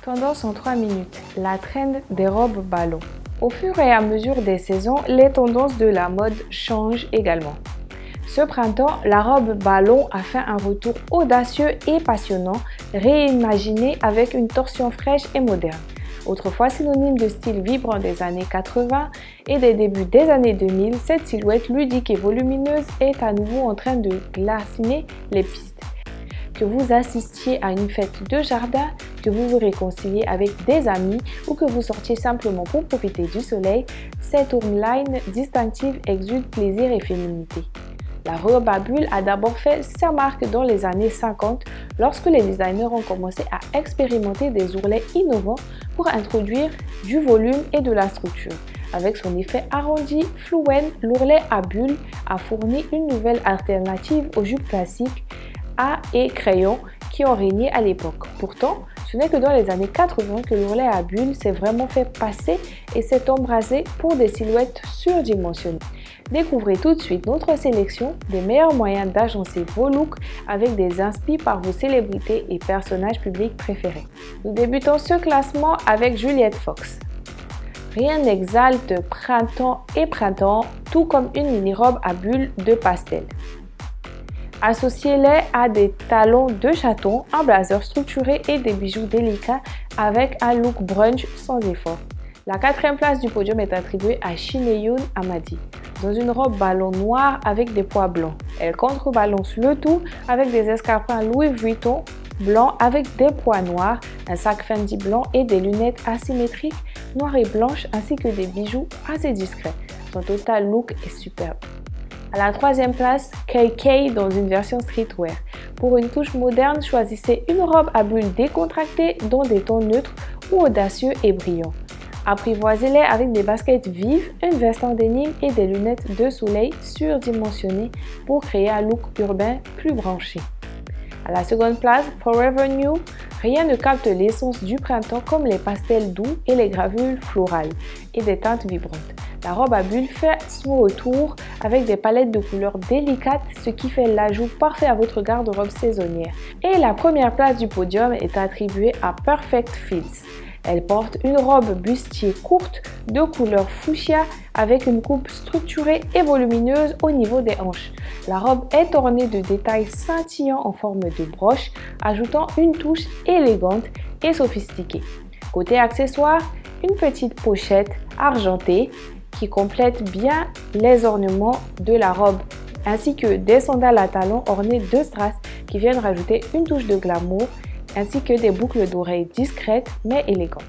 Tendance en 3 minutes, la trend des robes ballons. Au fur et à mesure des saisons, les tendances de la mode changent également. Ce printemps, la robe ballon a fait un retour audacieux et passionnant, réimaginé avec une torsion fraîche et moderne. Autrefois synonyme de style vibrant des années 80 et des débuts des années 2000, cette silhouette ludique et volumineuse est à nouveau en train de glacer les pistes. Que vous assistiez à une fête de jardin, que vous vous réconciliez avec des amis ou que vous sortiez simplement pour profiter du soleil, cette tourne-line distinctive exude plaisir et féminité. La robe à bulles a d'abord fait sa marque dans les années 50 lorsque les designers ont commencé à expérimenter des ourlets innovants pour introduire du volume et de la structure. Avec son effet arrondi, fluent, l'ourlet à bulles a fourni une nouvelle alternative aux jupes classiques à et crayon qui ont régné à l'époque. Pourtant, ce n'est que dans les années 80 que l'ourlet à bulles s'est vraiment fait passer et s'est embrasé pour des silhouettes surdimensionnées. Découvrez tout de suite notre sélection des meilleurs moyens d'agencer vos looks avec des inspi par vos célébrités et personnages publics préférés. Nous débutons ce classement avec Juliette Fox. Rien n'exalte printemps et printemps, tout comme une mini-robe à bulles de pastel. Associez-les à des talons de chaton, un blazer structuré et des bijoux délicats avec un look brunch sans effort. La 4e place du podium est attribuée à Chineyoun Amadi, dans une robe ballon noire avec des pois blancs. Elle contrebalance le tout avec des escarpins Louis Vuitton blancs avec des pois noirs, un sac Fendi blanc et des lunettes asymétriques noires et blanches ainsi que des bijoux assez discrets. Son total look est superbe. À la 3e place, KK dans une version streetwear. Pour une touche moderne, choisissez une robe à bulles décontractée dont des tons neutres ou audacieux et brillants. Apprivoisez-les avec des baskets vives, une veste en denim et des lunettes de soleil surdimensionnées pour créer un look urbain plus branché. À la 2e place, Forever New, rien ne capte l'essence du printemps comme les pastels doux et les gravures florales et des teintes vibrantes. La robe à bulles fait son retour avec des palettes de couleurs délicates, ce qui fait l'ajout parfait à votre garde-robe saisonnière. Et la 1re place du podium est attribuée à Perfect Fits. Elle porte une robe bustier courte de couleur fuchsia avec une coupe structurée et volumineuse au niveau des hanches. La robe est ornée de détails scintillants en forme de broche, ajoutant une touche élégante et sophistiquée. Côté accessoires, une petite pochette argentée qui complète bien les ornements de la robe, ainsi que des sandales à talons ornées de strass qui viennent rajouter une touche de glamour, ainsi que des boucles d'oreilles discrètes mais élégantes.